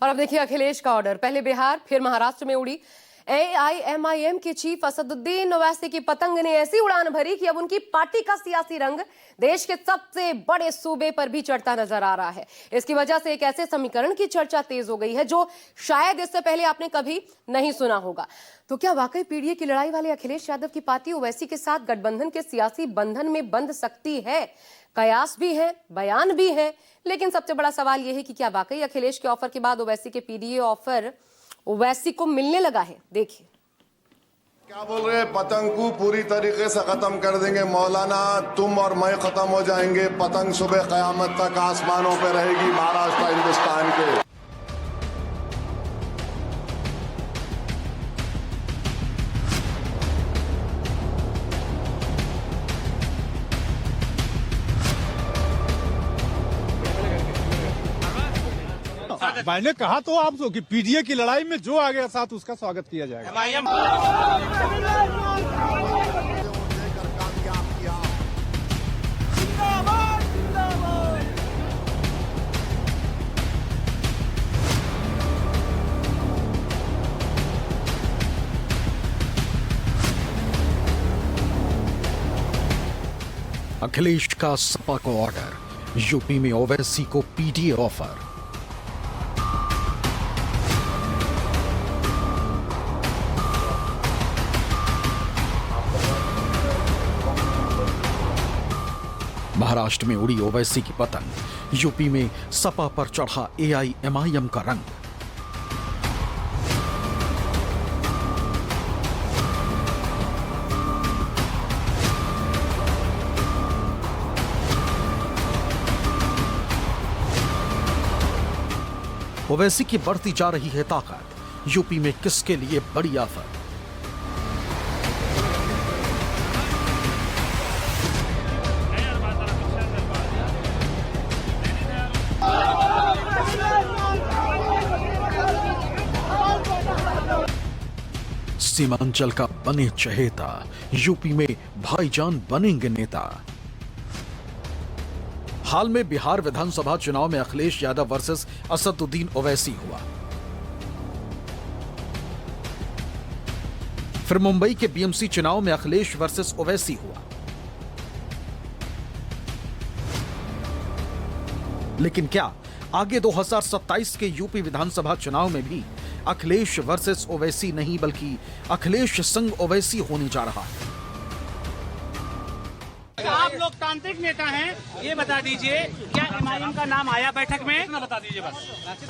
और अब देखिए अखिलेश का ऑर्डर, पहले बिहार फिर महाराष्ट्र में उड़ी। एआईएमआईएम के चीफ असदुद्दीन ओवैसी की पतंग ने ऐसी उड़ान भरी कि अब उनकी पार्टी का सियासी रंग देश के सबसे बड़े सूबे पर भी चढ़ता नजर आ रहा है। इसकी वजह से एक ऐसे समीकरण की चर्चा तेज हो गई है जो शायद इससे पहले आपने कभी नहीं सुना होगा। तो क्या वाकई पीडीए की लड़ाई वाले अखिलेश यादव की पार्टी ओवैसी के साथ गठबंधन के सियासी बंधन में बंध सकती है? कयास भी है, बयान भी है, लेकिन सबसे बड़ा सवाल यह है कि क्या वाकई अखिलेश के ऑफर के बाद ओवैसी के पीडीए ऑफर ओवैसी को मिलने लगा है? देखिए क्या बोल रहे हैं, पतंग को पूरी तरीके से खत्म कर देंगे मौलाना, तुम और मैं खत्म हो जाएंगे, पतंग सुबह कयामत तक आसमानों पे रहेगी महाराष्ट्र हिंदुस्तान के। मैंने कहा तो आपको कि पीडीए की लड़ाई में जो आ गया साथ उसका स्वागत किया जाएगा। अखिलेश का सपा को ऑर्डर, यूपी में ओवैसी को पीडीए ऑफर। महाराष्ट्र में उड़ी ओवैसी की पतंग, यूपी में सपा पर चढ़ा एआईएमआईएम का रंग। ओवैसी की बढ़ती जा रही है ताकत, यूपी में किसके लिए बड़ी ऑफर? सीमांचल का बने चहेता, यूपी में भाईजान बनेंगे नेता। हाल में बिहार विधानसभा चुनाव में अखिलेश यादव वर्सेस असदुद्दीन ओवैसी हुआ। फिर मुंबई के बीएमसी चुनाव में अखिलेश वर्सेस ओवैसी हुआ। लेकिन क्या आगे 2027 के यूपी विधानसभा चुनाव में भी अखिलेश वर्सेस ओवैसी नहीं बल्कि अखिलेश संग ओवैसी होने जा रहा है? आप लोकतांत्रिक नेता हैं, ये बता दीजिए क्या एमआईएम का नाम आया बैठक में? इतना बता दीजिए बस।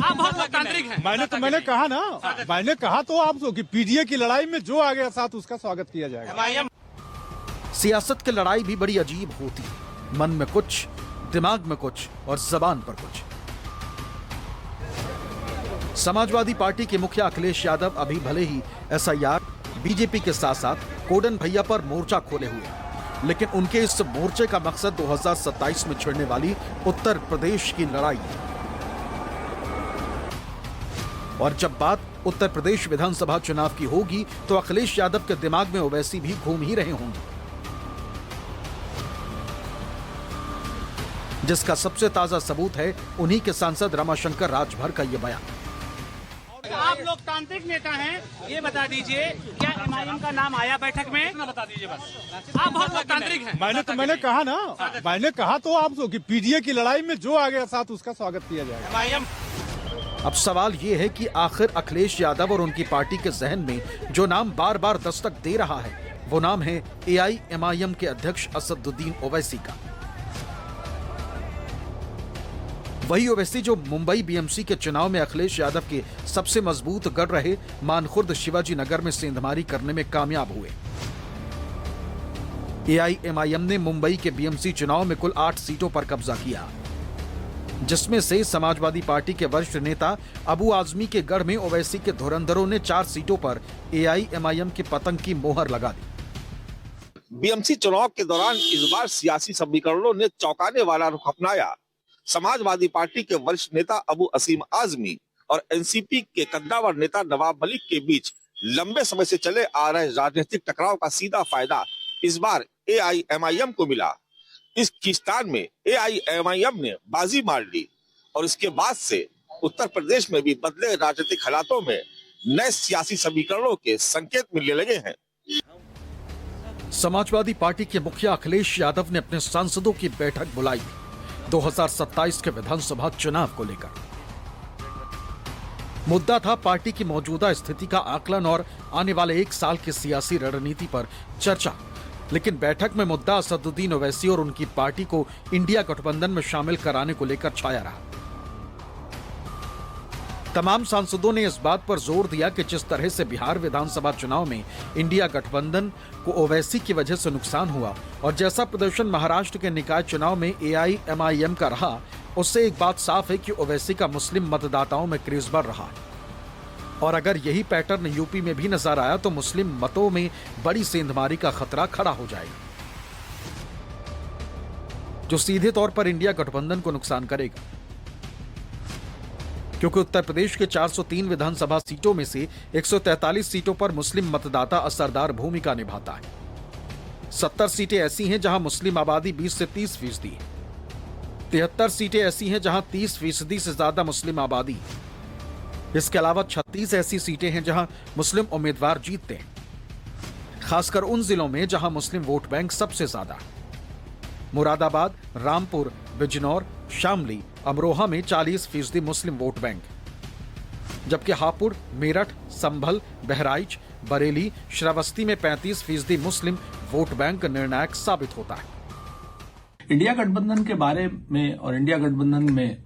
आप बहुत लोकतांत्रिक हैं। मैंने कहा ना, मैंने कहा तो आपको कि पीडीए की लड़ाई में जो आ गया साथ उसका स्वागत किया जाएगा। एमआईएम सियासत की लड़ाई भी बड़ी अजीब होती है, मन में कुछ, दिमाग में कुछ और जबान पर कुछ। समाजवादी पार्टी के मुखिया अखिलेश यादव अभी भले ही एसआईआर, बीजेपी के साथ साथ कोडन भैया पर मोर्चा खोले हुए, लेकिन उनके इस मोर्चे का मकसद 2027 में छिड़ने वाली उत्तर प्रदेश की लड़ाई है। और जब बात उत्तर प्रदेश विधानसभा चुनाव की होगी तो अखिलेश यादव के दिमाग में ओवैसी भी घूम ही रहे होंगे, जिसका सबसे ताजा सबूत है उन्हीं के सांसद रमाशंकर राजभर का यह बयान। आप लोकतांत्रिक नेता हैं, ये बता दीजिए क्या एमआईएम का नाम आया बैठक में? इतना बता दीजिए बस। आप बहुत लोकतांत्रिक हैं। मैंने कहा ना, मैंने कहा तो आपको कि पीडीए की लड़ाई में जो आ गया साथ उसका स्वागत किया जाएगा। एमआईएम अब सवाल ये है कि आखिर अखिलेश यादव और उनकी पार्टी के जहन में जो नाम बार बार दस्तक दे रहा है वो नाम है एआईएमआईएम के अध्यक्ष असदुद्दीन ओवैसी का। वही ओवैसी जो मुंबई बीएमसी के चुनाव में अखिलेश यादव के सबसे मजबूत गढ़ रहे मानखुर्द शिवाजी नगर में सेंधमारी करने में कामयाब हुए। एआईएमआईएम ने मुंबई के बीएमसी चुनाव में कुल 8 सीटों पर कब्जा किया, जिसमें से समाजवादी पार्टी के वरिष्ठ नेता अबू आजमी के गढ़ में ओवैसी के धुरंधरों ने 4 सीटों पर एआईएमआईएम की पतंग की मोहर लगा दी। बीएमसी चुनाव के दौरान इस बार सियासी समीकरणों ने चौंकाने वाला रुख अपनाया। समाजवादी पार्टी के वरिष्ठ नेता अबू असीम आजमी और एनसीपी के कद्दावर नेता नवाब मलिक के बीच लंबे समय से चले आ रहे राजनीतिक टकराव का सीधा फायदा इस बार एआईएमआईएम को मिला। इस खींचतान में एआईएमआईएम ने बाजी मार ली और इसके बाद से उत्तर प्रदेश में भी बदले राजनीतिक हालातों में नए सियासी समीकरणों के संकेत मिलने लगे हैं। समाजवादी पार्टी के मुखिया अखिलेश यादव ने अपने सांसदों की बैठक बुलाई 2027 के विधानसभा चुनाव को लेकर। मुद्दा था पार्टी की मौजूदा स्थिति का आकलन और आने वाले 1 साल की सियासी रणनीति पर चर्चा। लेकिन बैठक में मुद्दा असदुद्दीन ओवैसी और उनकी पार्टी को इंडिया गठबंधन में शामिल कराने को लेकर छाया रहा। तमाम सांसदों ने इस बात पर जोर दिया कि जिस तरह से बिहार विधानसभा चुनाव में इंडिया गठबंधन को ओवैसी की वजह से नुकसान हुआ और जैसा प्रदर्शन महाराष्ट्र के निकाय चुनाव में AIMIM का रहा, उससे एक बात साफ है कि ओवैसी का मुस्लिम मतदाताओं में क्रेज बढ़ रहा है। और अगर यही पैटर्न यूपी में भी नजर आया तो मुस्लिम मतों में बड़ी सेंधमारी का खतरा खड़ा हो जाएगा, जो सीधे तौर पर इंडिया गठबंधन को नुकसान करेगा। क्योंकि उत्तर प्रदेश के 403 विधानसभा सीटों में से 143 सीटों पर मुस्लिम मतदाता असरदार भूमिका निभाता है। 70 सीटें ऐसी हैं जहां मुस्लिम आबादी 20 से 30% है। 73 सीटें ऐसी हैं जहां 30% से ज्यादा मुस्लिम आबादी है। इसके अलावा 36 ऐसी सीटें हैं जहां मुस्लिम उम्मीदवार जीतते हैं, खासकर उन जिलों में जहां मुस्लिम वोट बैंक सबसे ज्यादा है। मुरादाबाद, रामपुर, बिजनौर, शामली, अमरोहा में 40% मुस्लिम वोट बैंक, जबकि हापुड़, मेरठ, संभल, बहराइच, बरेली, श्रावस्ती में 35% मुस्लिम वोट बैंक निर्णायक साबित होता है। इंडिया गठबंधन के बारे में और इंडिया गठबंधन में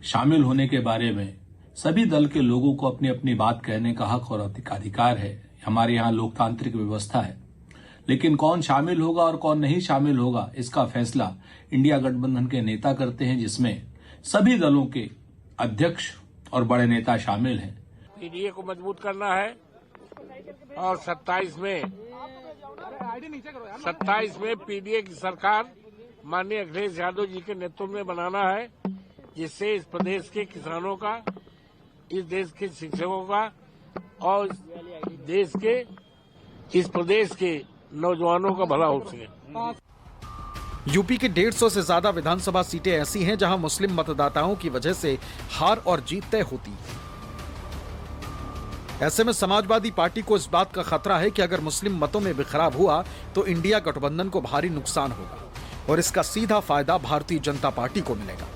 शामिल होने के बारे में सभी दल के लोगों को अपनी अपनी बात कहने का हक और अधिकार है। हमारे यहाँ लोकतांत्रिक व्यवस्था है, लेकिन कौन शामिल होगा और कौन नहीं शामिल होगा इसका फैसला इंडिया गठबंधन के नेता करते हैं, जिसमें सभी दलों के अध्यक्ष और बड़े नेता शामिल हैं। पीडीए को मजबूत करना है और 27 में पीडीए की सरकार माननीय अखिलेश यादव जी के नेतृत्व में बनाना है, जिससे इस प्रदेश के किसानों का, इस देश के शिक्षकों का और इस प्रदेश के नौजवानों का भला हो सके। यूपी के 150 से ज्यादा विधानसभा सीटें ऐसी हैं जहां मुस्लिम मतदाताओं की वजह से हार और जीत तय होती है। ऐसे में समाजवादी पार्टी को इस बात का खतरा है कि अगर मुस्लिम मतों में बिखराव हुआ तो इंडिया गठबंधन को भारी नुकसान होगा और इसका सीधा फायदा भारतीय जनता पार्टी को मिलेगा।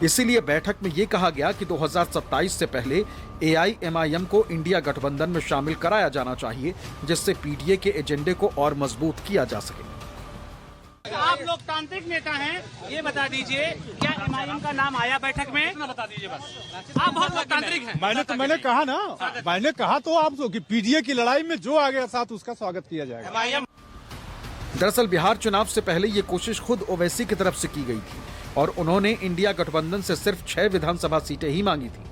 इसीलिए बैठक में यह कहा गया कि 2027 से पहले AIMIM को इंडिया गठबंधन में शामिल कराया जाना चाहिए, जिससे पीडीए के एजेंडे को और मजबूत किया जा सके। आप लोकतांत्रिक नेता हैं, ये बता दीजिए क्या MIM का नाम आया बैठक में? इतना बता दीजिए बस। आप बहुत लोकतांत्रिक हैं। मैंने कहा ना, मैंने कहा तो आपको कि पीडीए की लड़ाई में जो आ गया साथ उसका स्वागत किया जाएगा। दरअसल बिहार चुनाव से पहले ये कोशिश खुद ओवैसी की तरफ से की गई थी और उन्होंने इंडिया गठबंधन से सिर्फ 6 विधानसभा सीटें ही मांगी थी,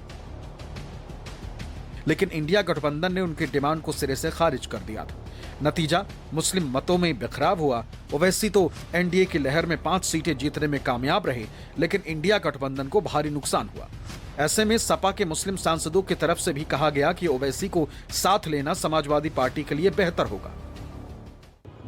लेकिन इंडिया गठबंधन ने उनकी डिमांड को सिरे से खारिज कर दिया था। नतीजा, मुस्लिम मतों में बिखराव हुआ। ओवैसी तो एनडीए की लहर में 5 सीटें जीतने में कामयाब रहे, लेकिन इंडिया गठबंधन को भारी नुकसान हुआ। ऐसे में सपा के मुस्लिम सांसदों की तरफ से भी कहा गया कि ओवैसी को साथ लेना समाजवादी पार्टी के लिए बेहतर होगा।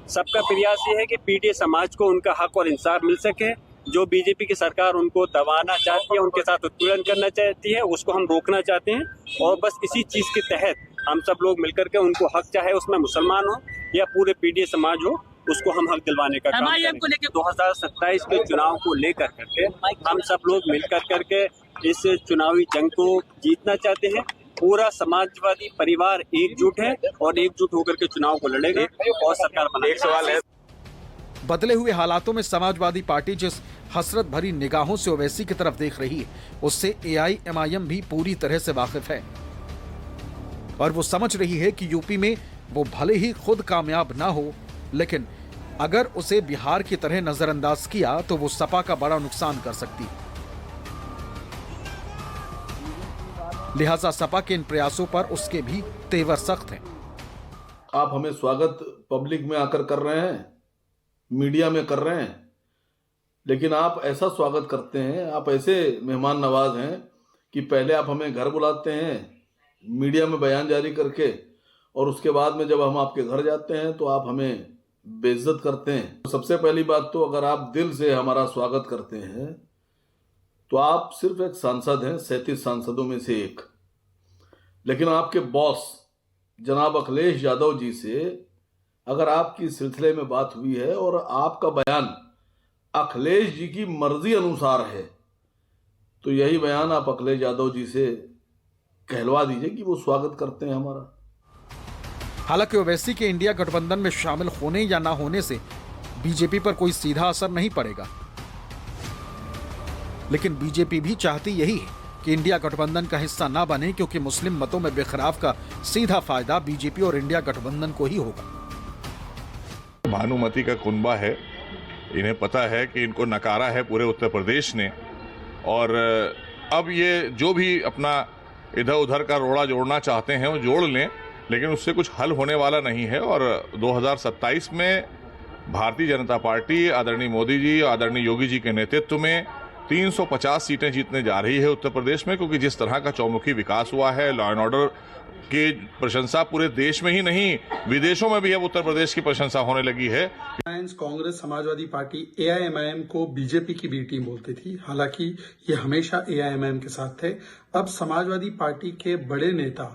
सबका प्रयास ये है कि पीडीए समाज को उनका हक और इंसाफ मिल सके। जो बीजेपी की सरकार उनको दबाना चाहती है, उनके साथ उत्पीड़न करना चाहती है, उसको हम रोकना चाहते हैं और बस इसी चीज के तहत हम सब लोग मिलकर के उनको हक, चाहे उसमें मुसलमान हो या पूरे पीडीए समाज हो, उसको हम हक दिलवाने का काम करेंगे। 2027 के चुनाव को लेकर करके हम सब लोग मिलकर करके इस चुनावी जंग को जीतना चाहते हैं। पूरा समाजवादी परिवार एकजुट है और एकजुट होकर के चुनाव को लड़ेगा और सरकार बनाएगा। एक सवाल है, बदले हुए हालातों में समाजवादी पार्टी जिस हसरत भरी निगाहों से ओवैसी की तरफ देख रही है, उससे AIMIM भी पूरी तरह से वाकिफ है और वो समझ रही है कि यूपी में वो भले ही खुद कामयाब ना हो, लेकिन अगर उसे बिहार की तरह नजरअंदाज किया तो वो सपा का बड़ा नुकसान कर सकती है। लिहाजा सपा के इन प्रयासों पर उसके भी तेवर सख्त हैं। आप हमें स्वागत पब्लिक में आकर कर रहे हैं, मीडिया में कर रहे हैं, लेकिन आप ऐसा स्वागत करते हैं, आप ऐसे मेहमान नवाज हैं कि पहले आप हमें घर बुलाते हैं मीडिया में बयान जारी करके, और उसके बाद में जब हम आपके घर जाते हैं तो आप हमें बेइज्जत करते हैं। सबसे पहली बात तो अगर आप दिल से हमारा स्वागत करते हैं तो आप सिर्फ एक सांसद हैं 37 सांसदों में से एक। लेकिन आपके बॉस जनाब अखिलेश यादव जी से अगर आपकी सिलसिले में बात हुई है और आपका बयान अखिलेश जी की मर्जी अनुसार है, तो यही बयान आप अखिलेश यादव जी से कहलवा दीजिए कि वो स्वागत करते हैं हमारा। हालांकि ओवैसी के इंडिया गठबंधन में शामिल होने या ना होने से बीजेपी पर कोई सीधा असर नहीं पड़ेगा, लेकिन बीजेपी भी चाहती यही है कि इंडिया गठबंधन का हिस्सा ना बने, क्योंकि मुस्लिम मतों में बेखराव का सीधा फायदा बीजेपी और इंडिया गठबंधन को ही होगा। भानुमति का कुनबा है, इन्हें पता है कि इनको नकारा है पूरे उत्तर प्रदेश ने, और अब ये जो भी अपना इधर उधर का रोड़ा जोड़ना चाहते हैं वो जोड़ लें, लेकिन उससे कुछ हल होने वाला नहीं है। और 2027 में भारतीय जनता पार्टी आदरणीय मोदी जी, आदरणीय योगी जी के नेतृत्व में 350 सीटें जीतने जा रही है उत्तर प्रदेश में, क्योंकि जिस तरह का चौमुखी विकास हुआ है, लॉ एंड ऑर्डर की प्रशंसा पूरे देश में ही नहीं विदेशों में भी अब उत्तर प्रदेश की प्रशंसा होने लगी है। कांग्रेस समाजवादी पार्टी AIMIM को बीजेपी की बी टीम बोलती थी, हालांकि ये हमेशा AIMIM के साथ थे। अब समाजवादी पार्टी के बड़े नेता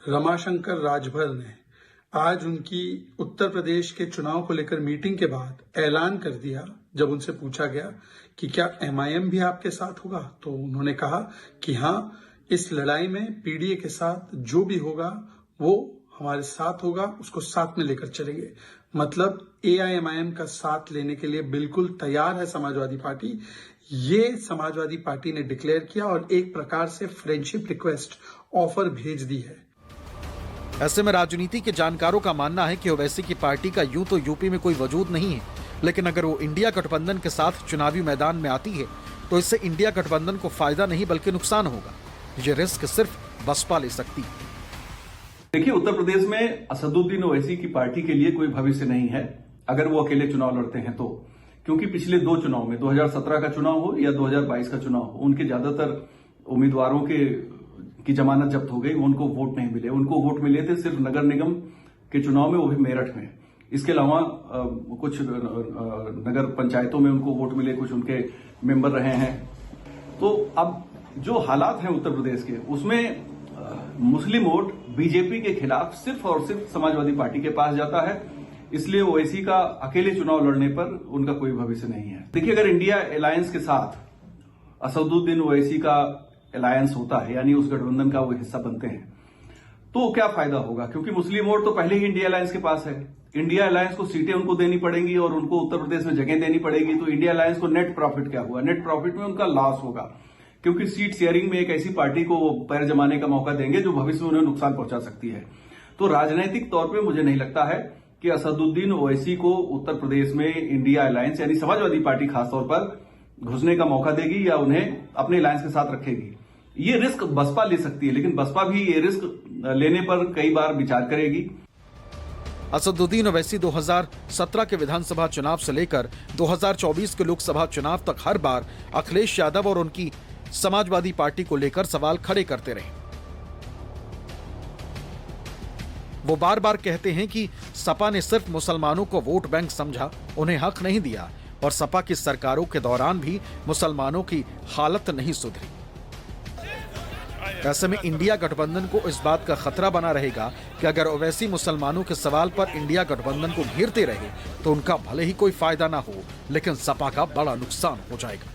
रमाशंकर राजभर ने आज उनकी उत्तर प्रदेश के चुनाव को लेकर मीटिंग के बाद ऐलान कर दिया। जब उनसे पूछा गया कि क्या MIM भी आपके साथ होगा, तो उन्होंने कहा कि हाँ, इस लड़ाई में PDA के साथ जो भी होगा वो हमारे साथ होगा, उसको साथ में लेकर चलेंगे। मतलब AIMIM का साथ लेने के लिए बिल्कुल तैयार है समाजवादी पार्टी। ये समाजवादी पार्टी ने डिक्लेयर किया और एक प्रकार से फ्रेंडशिप रिक्वेस्ट ऑफर भेज दी है। ऐसे में राजनीति के जानकारों का मानना है कि ओवैसी की पार्टी का यूं तो यूपी में कोई वजूद नहीं है, लेकिन अगर वो इंडिया गठबंधन के साथ चुनावी मैदान में आती है तो इससे इंडिया गठबंधन को फायदा नहीं बल्कि नुकसान होगा। ये रिस्क सिर्फ बसपा ले सकती है। देखिए, उत्तर प्रदेश में असदुद्दीन ओवैसी की पार्टी के लिए कोई भविष्य नहीं है अगर वो अकेले चुनाव लड़ते हैं तो, क्योंकि पिछले 2 चुनाव में 2017 का चुनाव हो या 2022 का चुनाव हो, उनके ज्यादातर उम्मीदवारों की जमानत जब्त हो गई, उनको वोट नहीं मिले। उनको वोट मिले थे सिर्फ नगर निगम के चुनाव में, वो भी मेरठ में। इसके अलावा कुछ नगर पंचायतों में उनको वोट मिले, कुछ उनके मेंबर रहे हैं। तो अब जो हालात हैं उत्तर प्रदेश के, उसमें मुस्लिम वोट बीजेपी के खिलाफ सिर्फ और सिर्फ समाजवादी पार्टी के पास जाता है, इसलिए ओवैसी का अकेले चुनाव लड़ने पर उनका कोई भविष्य नहीं है। देखिए, अगर इंडिया अलायंस के साथ असदुद्दीन ओवैसी का अलायंस होता है, यानी उस गठबंधन का वो हिस्सा बनते हैं, तो क्या फायदा होगा? क्योंकि मुस्लिम वोट तो पहले ही इंडिया अलायंस के पास है। इंडिया अलायंस को सीटें उनको देनी पड़ेंगी और उनको उत्तर प्रदेश में जगह देनी पड़ेगी, तो इंडिया अलायंस को नेट प्रॉफिट क्या हुआ? नेट प्रॉफिट में उनका लॉस होगा, क्योंकि सीट शेयरिंग में एक ऐसी पार्टी को वो पैर जमाने का मौका देंगे जो भविष्य में उन्हें नुकसान पहुंचा सकती है। तो राजनीतिक तौर पर मुझे नहीं लगता है कि असदुद्दीन ओवैसी को उत्तर प्रदेश में इंडिया अलायंस यानी समाजवादी पार्टी खासतौर पर घुसने का मौका देगी या उन्हें अपने अलायंस के साथ रखेगी। ये रिस्क बसपा ले सकती है, लेकिन बसपा भी ये रिस्क लेने पर कई बार विचार करेगी। असदुद्दीन ओवैसी 2017 के विधानसभा चुनाव से लेकर 2024 के लोकसभा चुनाव तक हर बार अखिलेश यादव और उनकी समाजवादी पार्टी को लेकर सवाल खड़े करते रहे। वो बार बार कहते हैं कि सपा ने सिर्फ मुसलमानों को वोट बैंक समझा, उन्हें हक नहीं दिया, और सपा की सरकारों के दौरान भी मुसलमानों की हालत नहीं सुधरी। ऐसे में इंडिया गठबंधन को इस बात का खतरा बना रहेगा कि अगर ओवैसी मुसलमानों के सवाल पर इंडिया गठबंधन को घेरते रहे तो उनका भले ही कोई फायदा ना हो, लेकिन सपा का बड़ा नुकसान हो जाएगा।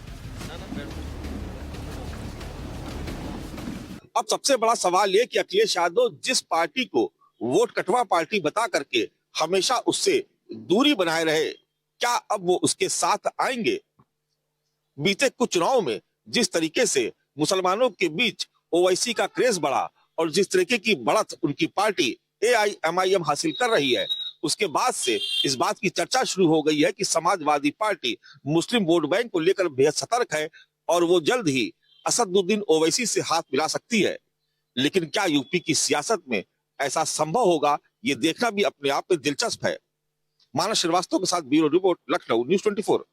अब सबसे बड़ा सवाल ये कि अखिलेश यादव जिस पार्टी को वोट कटवा पार्टी बता करके हमेशा उससे दूरी बनाए रहे, क्या अब वो उसके साथ आएंगे? बीते कुछ चुनाव में जिस तरीके से मुसलमानों के बीच ओवैसी का क्रेज बढ़ा और जिस तरीके की बढ़त उनकी पार्टी AIMIM हासिल कर रही है, उसके बाद से इस बात की चर्चा शुरू हो गई है कि समाजवादी पार्टी मुस्लिम वोट बैंक को लेकर बेहद सतर्क है और वो जल्द ही असदुद्दीन ओवैसी से हाथ मिला सकती है। लेकिन क्या यूपी की सियासत में ऐसा संभव होगा, ये देखना भी अपने आप में दिलचस्प है। मानस श्रीवास्तव के साथ ब्यूरो रिपोर्ट, लखनऊ न्यूज़ 24।